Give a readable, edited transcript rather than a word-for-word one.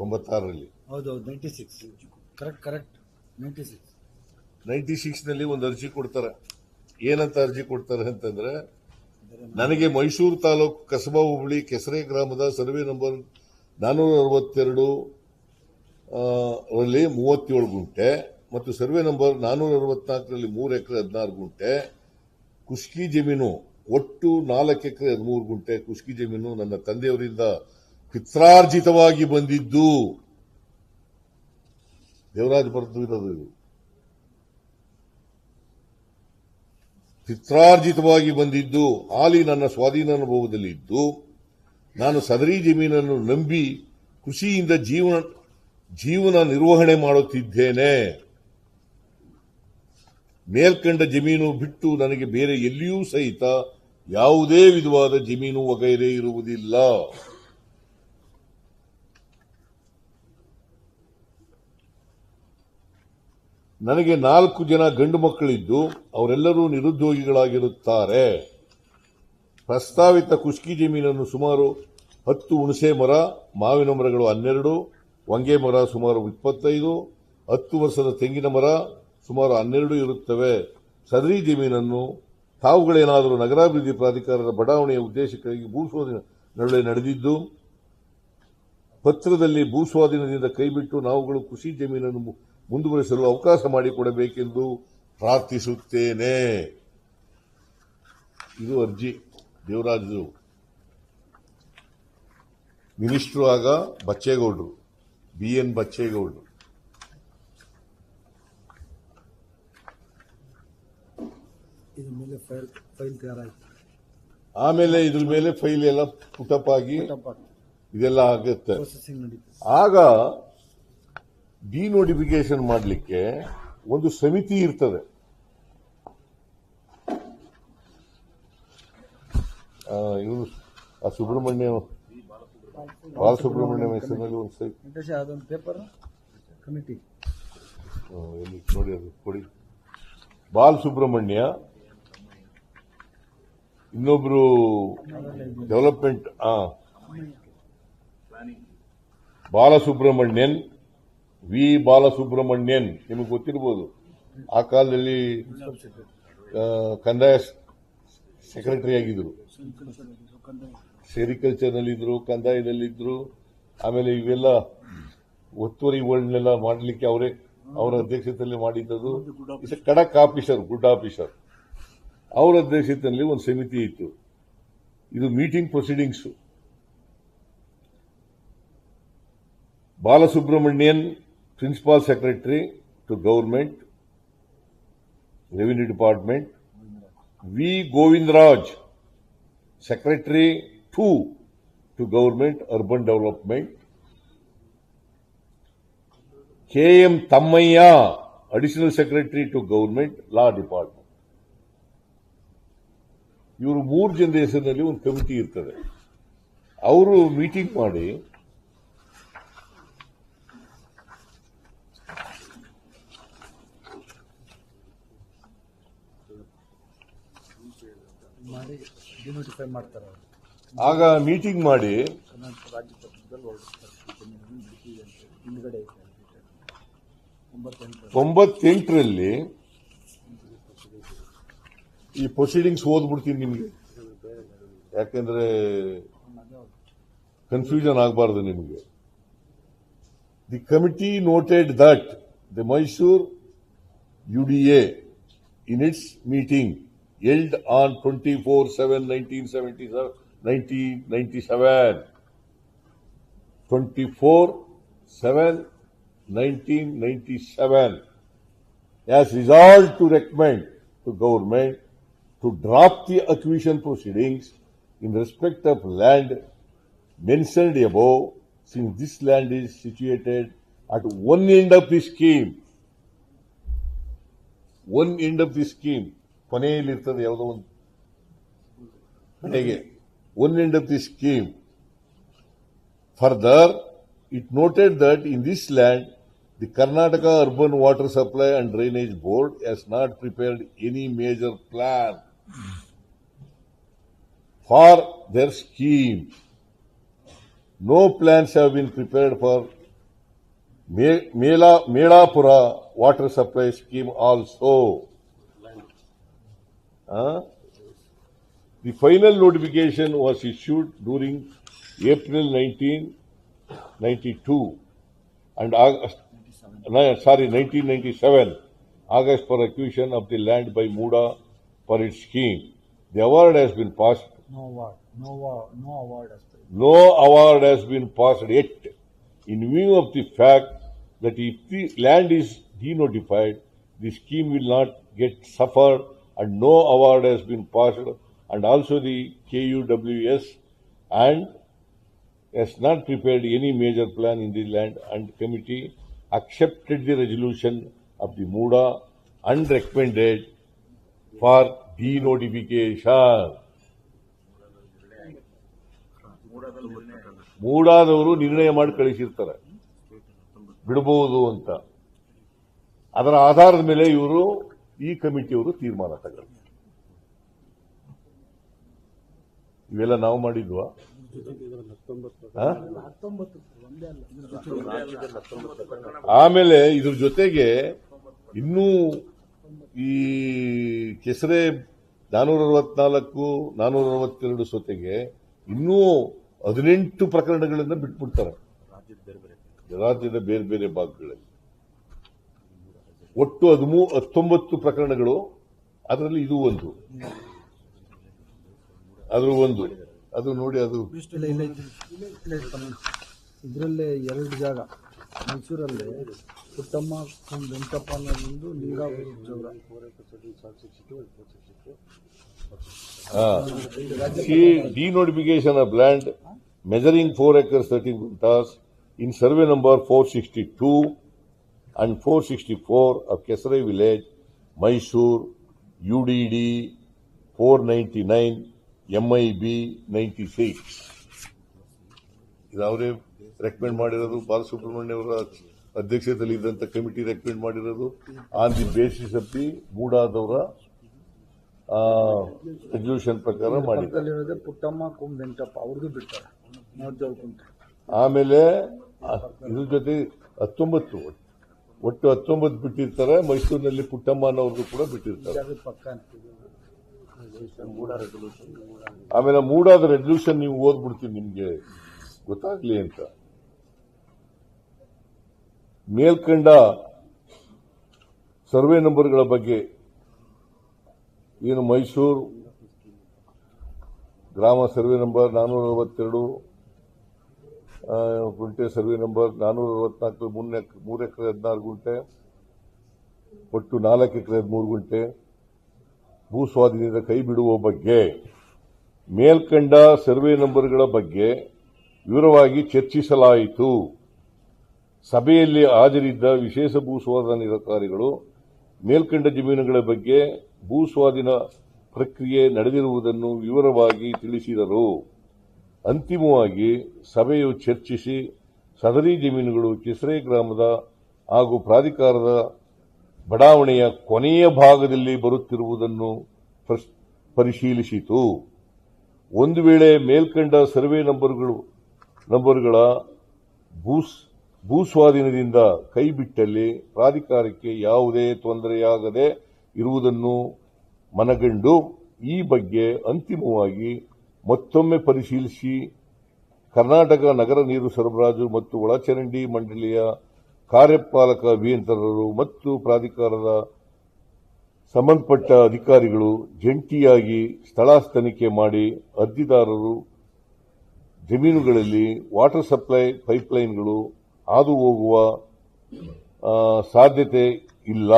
96ರಲ್ಲಿ. ಹೌದು 96 ಕರೆಕ್ಟ್ 96ನಲ್ಲಿ ಒಂದು ಅರ್ಜಿ ಕೊಡ್ತಾರೆ. ಏನಂತ ಅರ್ಜಿ ಕೊಡ್ತಾರೆ ಅಂತಂದ್ರೆ, ನನಗೆ ಮೈಸೂರು ತಾಲೂಕು ಕಸಬಾ ಹೋಬಳಿ ಕೆಸರೆ ಗ್ರಾಮದ ಸರ್ವೆ ನಂಬರ್ 462 ರಲ್ಲಿ 37 ಗುಂಟೆ ಮತ್ತು ಸರ್ವೆ ನಂಬರ್ 464ರಲ್ಲಿ 3 ಎಕರೆ 16 ಗುಂಟೆ ಕುಷ್ಕಿ ಜಮೀನು, ಒಟ್ಟು 4 ಎಕರೆ 13 ಗುಂಟೆ ಕುಷ್ಕಿ ಜಮೀನು ನನ್ನ ತಂದೆಯವರಿಂದ ಪಿತ್ರಾರ್ಜಿತವಾಗಿ ಬಂದಿದ್ದು. ದೇವರಾಜ್ ಬರೆದು ಇರೋದು ಇದು. ಪಿತ್ರಾರ್ಜಿತವಾಗಿ ಬಂದಿದ್ದು ಹಾಲಿ ನನ್ನ ಸ್ವಾಧೀನಾನುಭವದಲ್ಲಿ ಇದ್ದು, ನಾನು ಸದರಿ ಜಮೀನನ್ನು ನಂಬಿ ಕೃಷಿಯಿಂದ ಜೀವನ ನಿರ್ವಹಣೆ ಮಾಡುತ್ತಿದ್ದೇನೆ. ಮೇಲ್ಕಂಡ ಜಮೀನು ಬಿಟ್ಟು ನನಗೆ ಬೇರೆ ಎಲ್ಲಿಯೂ ಸಹಿತ ಯಾವುದೇ ವಿಧವಾದ ಜಮೀನು ವಗೈರೆ ಇರುವುದಿಲ್ಲ. ನನಗೆ 4 ಜನ ಗಂಡು ಮಕ್ಕಳಿದ್ದು ಅವರೆಲ್ಲರೂ ನಿರುದ್ಯೋಗಿಗಳಾಗಿರುತ್ತಾರೆ. ಪ್ರಸ್ತಾವಿತ ಕುಷ್ಕಿ ಜಮೀನನ್ನು ಸುಮಾರು 10 ಹುಣಸೆ ಮರ, ಮಾವಿನ ಮರಗಳು 12, ಹೊಂಗೆ ಮರ ಸುಮಾರು 25, 10 ವರ್ಷದ ತೆಂಗಿನ ಮರ ಸುಮಾರು 12 ಇರುತ್ತವೆ. ಸದರಿ ಜಮೀನನ್ನು ತಾವುಗಳೇನಾದರೂ ನಗರಾಭಿವೃದ್ಧಿ ಪ್ರಾಧಿಕಾರದ ಬಡಾವಣೆಯ ಉದ್ದೇಶಕ್ಕಾಗಿ ಭೂಸ್ವಾಧೀನ ನಡುವೆ ನಡೆದಿದ್ದು, ಪತ್ರದಲ್ಲಿ ಭೂಸ್ವಾಧೀನದಿಂದ ಕೈಬಿಟ್ಟು ನಾವುಗಳು ಕೃಷಿ ಜಮೀನನ್ನು ಮುಂದುವರಿಸಲು ಅವಕಾಶ ಮಾಡಿಕೊಡಬೇಕೆಂದು ಪ್ರಾರ್ಥಿಸುತ್ತೇನೆ. ಇದು ಅರ್ಜಿ. ದೇವರಾಜು ಮಿನಿಸ್ಟ್ರು ಆಗ ಬಚ್ಚೇಗೌಡರು, BN ಬಚ್ಚೇಗೌಡರು. ಆಮೇಲೆ ಇದ್ರ ಮೇಲೆ ಫೈಲ್ ಎಲ್ಲ ಪುಟಪ್ ಆಗಿ ಇದೆಲ್ಲ ಆಗುತ್ತೆ. ಆಗ ಡಿನೋಟಿಫಿಕೇಶನ್ ಮಾಡಲಿಕ್ಕೆ ಒಂದು ಸಮಿತಿ ಇರ್ತದೆ. ಇವರು ಬಾಲಸುಬ್ರಹ್ಮಣ್ಯಂ ಹೆಸರಿನಲ್ಲಿ ಒಂದು ಪೇಪರ್ ಕಮಿಟಿ ನೋಡಿ, ಅದು ಕೊಡಿ. ಬಾಲಸುಬ್ರಹ್ಮಣ್ಯ, ಇನ್ನೊಬ್ರು ಡೆವಲಪ್ಮೆಂಟ್ ಬಾಲಸುಬ್ರಹ್ಮಣ್ಯನ್, ಬಾಲಸುಬ್ರಹ್ಮಣ್ಯನ್, ನಿಮಗೆ ಗೊತ್ತಿರಬಹುದು. ಆ ಕಾಲದಲ್ಲಿ ಕಂದಾಯ ಸೆಕ್ರೆಟರಿ ಆಗಿದ್ರು, ಸೆರಿಕಲ್ಚರ್ನಲ್ಲಿದ್ರು, ಕಂದಾಯದಲ್ಲಿದ್ರು. ಆಮೇಲೆ ಇವೆಲ್ಲ ಒತ್ತುವರಿಗಳನ್ನೆಲ್ಲ ಮಾಡಲಿಕ್ಕೆ ಅವರ ಅಧ್ಯಕ್ಷತೆಯಲ್ಲಿ ಮಾಡಿದ್ದದು. ಖಡಕ್ ಆಫೀಸರ್, ಗುಡ್ ಆಫೀಸರ್. ಅವರ ಅಧ್ಯಕ್ಷತೆಯಲ್ಲಿ ಒಂದು ಸಮಿತಿ ಇತ್ತು. ಇದು meeting proceedings. Balasubramanian principal secretary to government revenue department, Govindaraj secretary to government urban development, KM Thammaiah additional secretary to government law department. ಇವರು 3 ಜನರ ಹೆಸರಿನಲ್ಲಿ ಒಂದು ಕಮಿಟಿ ಇರ್ತದೆ. ಅವರು ಮೀಟಿಂಗ್ ಮಾಡಿ ಡಿನೋಟಿಫೈ ಮಾಡ್ತಾರೆ. ಆಗ ಮೀಟಿಂಗ್ ಮಾಡಿ ಕರ್ನಾಟಕ ರಾಜ್ಯ ಪತ್ರದಲ್ಲಿ 98ರಲ್ಲಿ ಈ ಪ್ರೊಸೀಡಿಂಗ್ಸ್ ಓದ್ಬಿಡ್ತೀನಿ ನಿಮಗೆ, ಯಾಕೆಂದ್ರೆ ಕನ್ಫ್ಯೂಷನ್ ಆಗಬಾರದು ನಿಮಗೆ. The committee noted that the Mysuru UDA in its meeting held on 24/7/1997 24/7/1997 has resolved to recommend to government to drop the acquisition proceedings in respect of land mentioned above, since this land is situated at one end of the scheme. One end of the scheme. ಕೊನೆಯಲ್ಲಿರ್ತದೆ ಯಾವುದೋ ಒಂದು ಕಡೆಗೆ. One end of the scheme. Further, it noted that in this land, the Karnataka Urban Water Supply and Drainage Board has not prepared any major plan for their scheme. No plans have been prepared for Melapura water supply scheme also. The final notification was issued during April 1992 and 1997, August, for acquisition of the land by Muda for its scheme. The award has been passed. No award. No award as per. No award has been passed yet, in view of the fact that if the land is denotified, the scheme will not get suffered, and no award has been passed, and also the KUWS and has not prepared any major plan in the land, and committee accepted the resolution of the Muda and recommended for denotification. ಮೂಡಾದವರು ನಿರ್ಣಯ ಮಾಡಿ ಕಳಿಸಿರ್ತಾರೆ ಬಿಡಬಹುದು ಅಂತ. ಅದರ ಆಧಾರದ ಮೇಲೆ ಇವರು ಈ ಕಮಿಟಿಯವರು ತೀರ್ಮಾನ ತಗೊಳ್ತಾರೆ. ಇವೆಲ್ಲ ನಾವು ಮಾಡಿದ್ವಾ? ಆಮೇಲೆ ಇದ್ರ ಜೊತೆಗೆ ಇನ್ನೂ ಈ ಕೆಸರೆ 464, 462 ಜೊತೆಗೆ ಇನ್ನೂ 18 ಪ್ರಕರಣಗಳನ್ನು ಬಿಟ್ಬಿಡ್ತಾರೆ ರಾಜ್ಯದ ಬೇರೆ ಬೇರೆ ಭಾಗಗಳಲ್ಲಿ. ಒಟ್ಟು 19 ಪ್ರಕರಣಗಳು, ಅದರಲ್ಲಿ ಇದು ಒಂದು. ಅದು ನೋಡಿ, ಅದು ಇದರಲ್ಲೇ 2 ಜಾಗ ಮೈಸೂರಲ್ಲಿ ಪುಟ್ಟಮ್ಮ ವೆಂಕಪ್ಪ ಅನ್ನೋದೊಂದು ನೀರಾವರಿ Jog. denotification of land measuring 4 acres 13 guntars in survey number 462 and 464 of Kesare village, Mysore, UDD 499, MIB 96. ಇದು ಅವರೇ ರೆಕಮೆಂಡ್ ಮಾಡಿರೋದು. ಬಾಲಸುಬ್ರಹ್ಮಣ್ಯ ಅವರ ಅಧ್ಯಕ್ಷತೆಯಲ್ಲಿ ಇದ್ದಂತ ಕಮಿಟಿ ರೆಕಮೆಂಡ್ ಮಾಡಿರೋದು. On the basis of the ಮೂಡಾದವರ ರೆಸಲ್ಯೂಷನ್ ಪ್ರಕಾರ ಮಾಡಿದ್ದಾರೆ. ಪುಟ್ಟಮ್ಮ ವೆಂಕಟಪ್ಪ ಅವ್ರದ್ದು ಬಿಡ್ತಾರೆ. ಆಮೇಲೆ ಇದ್ರ ಜೊತೆ 19, ಒಟ್ಟು 19 ಬಿಟ್ಟಿರ್ತಾರೆ. ಮೈಸೂರಿನಲ್ಲಿ ಪುಟ್ಟಮ್ಮನವ್ರದ್ದು ಕೂಡ ಬಿಟ್ಟಿರ್ತಾರೆ. ಆಮೇಲೆ ಮೂಡಾದ ರೆಸಲ್ಯೂಷನ್ ನೀವು ಓದ್ಬಿಡ್ತೀನಿ, ನಿಮ್ಗೆ ಗೊತ್ತಾಗ್ಲಿ ಅಂತ. ಮೇಲ್ಕಂಡ ಸರ್ವೆ ನಂಬರ್ಗಳ ಬಗ್ಗೆ ಏನು ಮೈಸೂರು ಗ್ರಾಮ ಸರ್ವೆ ನಂಬರ್ 462 ಗುಂಟೆ, ಸರ್ವೆ ನಂಬರ್ 464 3 ಎಕರೆ 16 ಗುಂಟೆ, ಒಟ್ಟು 4 ಎಕರೆ 13 ಗುಂಟೆ ಭೂ ಸ್ವಾಧೀನದ ಕೈ ಬಿಡುವ ಬಗ್ಗೆ ಮೇಲ್ಕಂಡ ಸರ್ವೆ ನಂಬರ್ಗಳ ಬಗ್ಗೆ ವಿವರವಾಗಿ ಚರ್ಚಿಸಲಾಯಿತು. ಸಭೆಯಲ್ಲಿ ಹಾಜರಿದ್ದ ವಿಶೇಷ ಭೂ ಸ್ವಾಧೀನಾಧಿಕಾರಿಗಳು ಮೇಲ್ಕಂಡ ಜಮೀನುಗಳ ಬಗ್ಗೆ ಭೂ ಸ್ವಾಧೀನ ಪ್ರಕ್ರಿಯೆ ನಡೆದಿರುವುದನ್ನು ವಿವರವಾಗಿ ತಿಳಿಸಿದರು. ಅಂತಿಮವಾಗಿ ಸಭೆಯು ಚರ್ಚಿಸಿ ಸದರಿ ಜಮೀನುಗಳು ಕೆಸರೆ ಗ್ರಾಮದ ಹಾಗೂ ಪ್ರಾಧಿಕಾರದ ಬಡಾವಣೆಯ ಕೊನೆಯ ಭಾಗದಲ್ಲಿ ಬರುತ್ತಿರುವುದನ್ನು ಪರಿಶೀಲಿಸಿತು. ಒಂದು ವೇಳೆ ಮೇಲ್ಕಂಡ ಸರ್ವೆ ನಂಬರ್ಗಳ ಭೂ ಸ್ವಾಧೀನದಿಂದ ಕೈಬಿಟ್ಟಲ್ಲಿ ಪ್ರಾಧಿಕಾರಕ್ಕೆ ಯಾವುದೇ ತೊಂದರೆಯಾಗದೆ ಇರುವುದನ್ನು ಮನಗಂಡು ಈ ಬಗ್ಗೆ ಅಂತಿಮವಾಗಿ ಮತ್ತೊಮ್ಮೆ ಪರಿಶೀಲಿಸಿ ಕರ್ನಾಟಕ ನಗರ ನೀರು ಸರಬರಾಜು ಮತ್ತು ಒಳಚರಂಡಿ ಮಂಡಳಿಯ ಕಾರ್ಯಪಾಲಕ ಅಭಿಯಂತರರು ಮತ್ತು ಪ್ರಾಧಿಕಾರದ ಸಂಬಂಧಪಟ್ಟ ಅಧಿಕಾರಿಗಳು ಜಂಟಿಯಾಗಿ ಸ್ಥಳ ತನಿಖೆ ಮಾಡಿ ಅರ್ಜಿದಾರರು ಜಮೀನುಗಳಲ್ಲಿ ವಾಟರ್ ಸಪ್ಲೈ ಪೈಪ್ಲೈನ್ಗಳು ಹಾದು ಹೋಗುವ ಸಾಧ್ಯತೆ ಇಲ್ಲ.